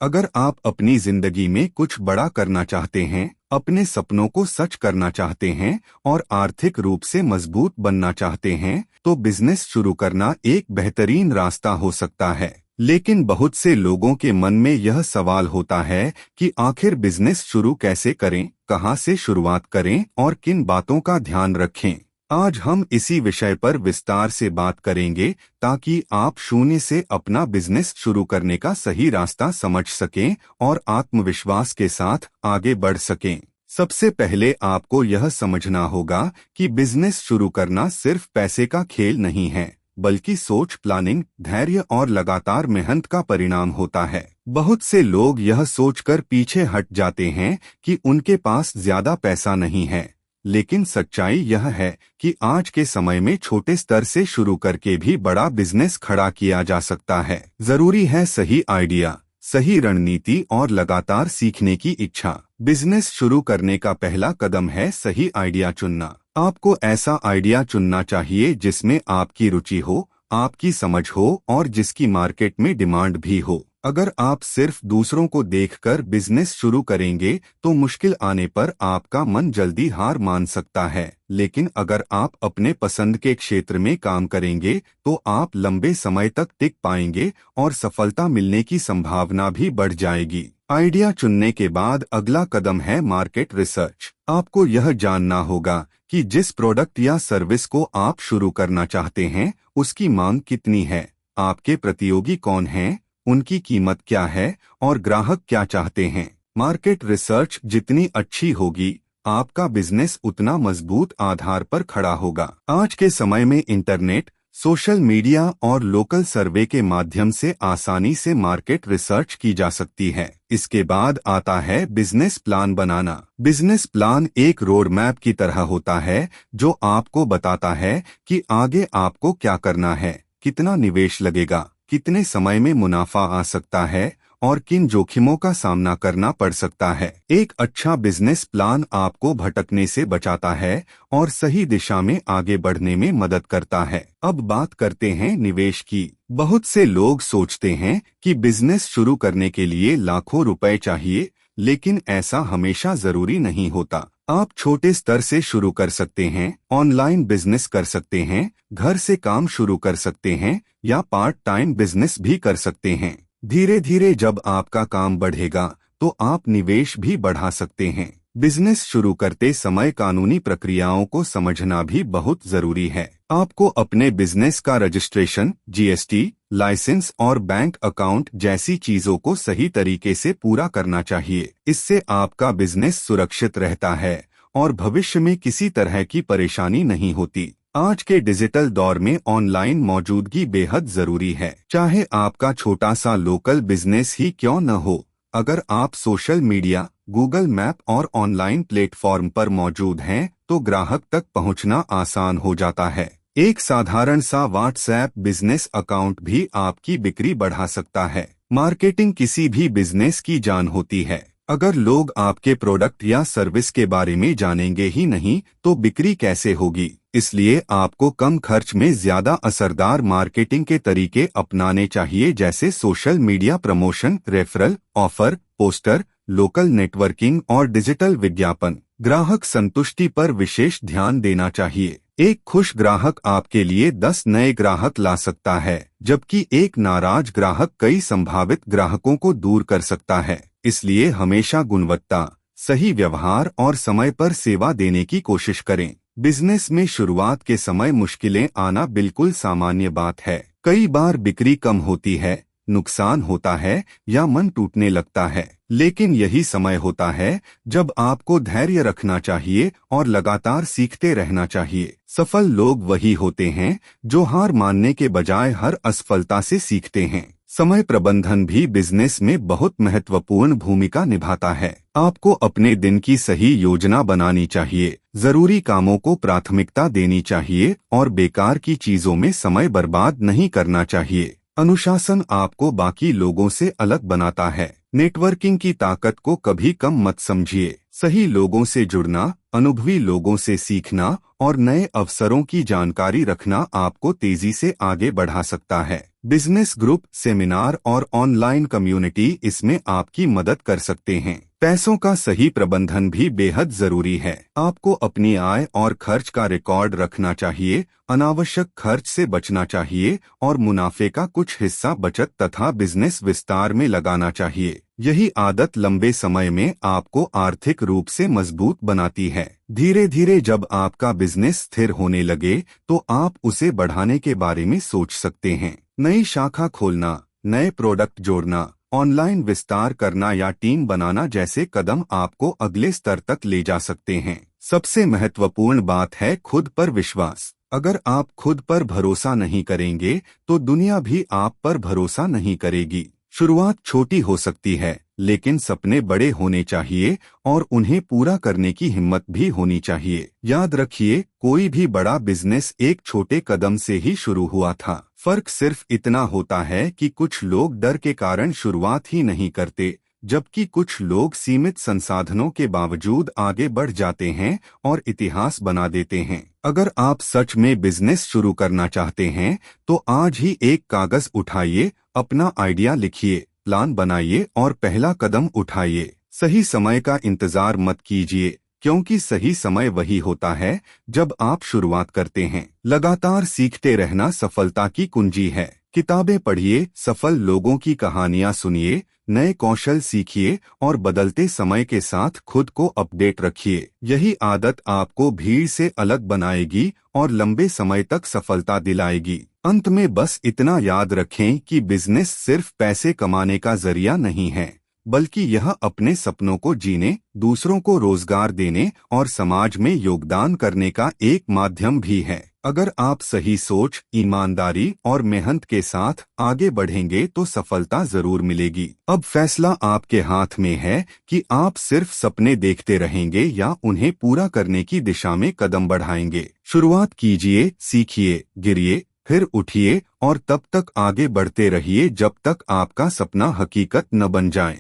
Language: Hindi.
अगर आप अपनी जिंदगी में कुछ बड़ा करना चाहते हैं, अपने सपनों को सच करना चाहते हैं और आर्थिक रूप से मजबूत बनना चाहते हैं, तो बिजनेस शुरू करना एक बेहतरीन रास्ता हो सकता है। लेकिन बहुत से लोगों के मन में यह सवाल होता है कि आखिर बिजनेस शुरू कैसे करें, कहां से शुरुआत करें और किन बातों का ध्यान रखें। आज हम इसी विषय पर विस्तार से बात करेंगे ताकि आप शून्य से अपना बिजनेस शुरू करने का सही रास्ता समझ सकें और आत्मविश्वास के साथ आगे बढ़ सकें। सबसे पहले आपको यह समझना होगा कि बिजनेस शुरू करना सिर्फ पैसे का खेल नहीं है, बल्कि सोच, प्लानिंग, धैर्य और लगातार मेहनत का परिणाम होता है। बहुत से लोग यह सोचकर पीछे हट जाते हैं कि उनके पास ज्यादा पैसा नहीं है, लेकिन सच्चाई यह है कि आज के समय में छोटे स्तर से शुरू करके भी बड़ा बिजनेस खड़ा किया जा सकता है। जरूरी है सही आइडिया, सही रणनीति और लगातार सीखने की इच्छा। बिजनेस शुरू करने का पहला कदम है सही आइडिया चुनना। आपको ऐसा आइडिया चुनना चाहिए जिसमें आपकी रुचि हो, आपकी समझ हो और जिसकी मार्केट में डिमांड भी हो। अगर आप सिर्फ दूसरों को देखकर बिजनेस शुरू करेंगे तो मुश्किल आने पर आपका मन जल्दी हार मान सकता है, लेकिन अगर आप अपने पसंद के क्षेत्र में काम करेंगे तो आप लंबे समय तक टिक पाएंगे और सफलता मिलने की संभावना भी बढ़ जाएगी। आइडिया चुनने के बाद अगला कदम है मार्केट रिसर्च। आपको यह जानना होगा कि जिस प्रोडक्ट या सर्विस को आप शुरू करना चाहते हैं उसकी मांग कितनी है, आपके प्रतियोगी कौन हैं, उनकी कीमत क्या है और ग्राहक क्या चाहते हैं। मार्केट रिसर्च जितनी अच्छी होगी, आपका बिजनेस उतना मजबूत आधार पर खड़ा होगा। आज के समय में इंटरनेट, सोशल मीडिया और लोकल सर्वे के माध्यम से आसानी से मार्केट रिसर्च की जा सकती है। इसके बाद आता है बिजनेस प्लान बनाना। बिजनेस प्लान एक रोड मैप की तरह होता है जो आपको बताता है कि आगे आपको क्या करना है, कितना निवेश लगेगा, कितने समय में मुनाफा आ सकता है और किन जोखिमों का सामना करना पड़ सकता है। एक अच्छा बिजनेस प्लान आपको भटकने से बचाता है और सही दिशा में आगे बढ़ने में मदद करता है। अब बात करते हैं निवेश की। बहुत से लोग सोचते हैं कि बिजनेस शुरू करने के लिए लाखों रुपए चाहिए, लेकिन ऐसा हमेशा जरूरी नहीं होता। आप छोटे स्तर से शुरू कर सकते हैं, ऑनलाइन बिजनेस कर सकते हैं, घर से काम शुरू कर सकते हैं या पार्ट टाइम बिजनेस भी कर सकते हैं। धीरे धीरे जब आपका काम बढ़ेगा तो आप निवेश भी बढ़ा सकते हैं। बिजनेस शुरू करते समय कानूनी प्रक्रियाओं को समझना भी बहुत जरूरी है। आपको अपने बिजनेस का रजिस्ट्रेशन, जीएसटी, लाइसेंस और बैंक अकाउंट जैसी चीजों को सही तरीके से पूरा करना चाहिए। इससे आपका बिजनेस सुरक्षित रहता है और भविष्य में किसी तरह की परेशानी नहीं होती। आज के डिजिटल दौर में ऑनलाइन मौजूदगी बेहद जरूरी है। चाहे आपका छोटा सा लोकल बिजनेस ही क्यों न हो, अगर आप सोशल मीडिया, गूगल मैप और ऑनलाइन प्लेटफॉर्म पर मौजूद हैं तो ग्राहक तक पहुंचना आसान हो जाता है। एक साधारण सा व्हाट्सएप बिजनेस अकाउंट भी आपकी बिक्री बढ़ा सकता है। मार्केटिंग किसी भी बिजनेस की जान होती है। अगर लोग आपके प्रोडक्ट या सर्विस के बारे में जानेंगे ही नहीं तो बिक्री कैसे होगी। इसलिए आपको कम खर्च में ज्यादा असरदार मार्केटिंग के तरीके अपनाने चाहिए, जैसे social media promotion, referral, offer, poster, local networking और डिजिटल विज्ञापन। ग्राहक संतुष्टि पर विशेष ध्यान देना चाहिए। एक खुश ग्राहक आपके लिए 10 नए ग्राहक ला सकता है, जबकि एक नाराज ग्राहक कई संभावित ग्राहकों को दूर कर सकता है। इसलिए हमेशा गुणवत्ता, सही व्यवहार और समय पर सेवा देने की कोशिश करें। बिजनेस में शुरुआत के समय मुश्किलें आना बिल्कुल सामान्य बात है। कई बार बिक्री कम होती है, नुकसान होता है या मन टूटने लगता है, लेकिन यही समय होता है जब आपको धैर्य रखना चाहिए और लगातार सीखते रहना चाहिए। सफल लोग वही होते हैं जो हार मानने के बजाय हर असफलता से सीखते हैं। समय प्रबंधन भी बिजनेस में बहुत महत्वपूर्ण भूमिका निभाता है। आपको अपने दिन की सही योजना बनानी चाहिए, जरूरी कामों को प्राथमिकता देनी चाहिए और बेकार की चीजों में समय बर्बाद नहीं करना चाहिए। अनुशासन आपको बाकी लोगों से अलग बनाता है। नेटवर्किंग की ताकत को कभी कम मत समझिए। सही लोगों से जुड़ना, अनुभवी लोगों से सीखना और नए अवसरों की जानकारी रखना आपको तेजी से आगे बढ़ा सकता है। बिजनेस ग्रुप, सेमिनार और ऑनलाइन कम्युनिटी इसमें आपकी मदद कर सकते हैं। पैसों का सही प्रबंधन भी बेहद जरूरी है। आपको अपनी आय और खर्च का रिकॉर्ड रखना चाहिए, अनावश्यक खर्च से बचना चाहिए और मुनाफे का कुछ हिस्सा बचत तथा बिजनेस विस्तार में लगाना चाहिए। यही आदत लंबे समय में आपको आर्थिक रूप से मजबूत बनाती है। धीरे धीरे जब आपका बिजनेस स्थिर होने लगे तो आप उसे बढ़ाने के बारे में सोच सकते हैं। नई शाखा खोलना, नए प्रोडक्ट जोड़ना, ऑनलाइन विस्तार करना या टीम बनाना जैसे कदम आपको अगले स्तर तक ले जा सकते हैं। सबसे महत्वपूर्ण बात है खुद पर विश्वास। अगर आप खुद पर भरोसा नहीं करेंगे तो दुनिया भी आप पर भरोसा नहीं करेगी। शुरुआत छोटी हो सकती है, लेकिन सपने बड़े होने चाहिए और उन्हें पूरा करने की हिम्मत भी होनी चाहिए। याद रखिए, कोई भी बड़ा बिजनेस एक छोटे कदम से ही शुरू हुआ था। फर्क सिर्फ इतना होता है कि कुछ लोग डर के कारण शुरुआत ही नहीं करते, जबकि कुछ लोग सीमित संसाधनों के बावजूद आगे बढ़ जाते हैं और इतिहास बना देते हैं। अगर आप सच में बिजनेस शुरू करना चाहते हैं तो आज ही एक कागज उठाइए, अपना आइडिया लिखिए, प्लान बनाइए और पहला कदम उठाइए। सही समय का इंतजार मत कीजिए, क्योंकि सही समय वही होता है जब आप शुरुआत करते हैं। लगातार सीखते रहना सफलता की कुंजी है। किताबें पढ़िए, सफल लोगों की कहानियां सुनिए, नए कौशल सीखिए और बदलते समय के साथ खुद को अपडेट रखिए। यही आदत आपको भीड़ से अलग बनाएगी और लंबे समय तक सफलता दिलाएगी। अंत में बस इतना याद रखें कि बिजनेस सिर्फ पैसे कमाने का जरिया नहीं है, बल्कि यह अपने सपनों को जीने, दूसरों को रोजगार देने और समाज में योगदान करने का एक माध्यम भी है। अगर आप सही सोच, ईमानदारी और मेहनत के साथ आगे बढ़ेंगे तो सफलता जरूर मिलेगी। अब फैसला आपके हाथ में है कि आप सिर्फ सपने देखते रहेंगे या उन्हें पूरा करने की दिशा में कदम बढ़ाएंगे। शुरुआत कीजिए, सीखिए, गिरिए, फिर उठिए और तब तक आगे बढ़ते रहिए जब तक आपका सपना हकीकत न बन जाए।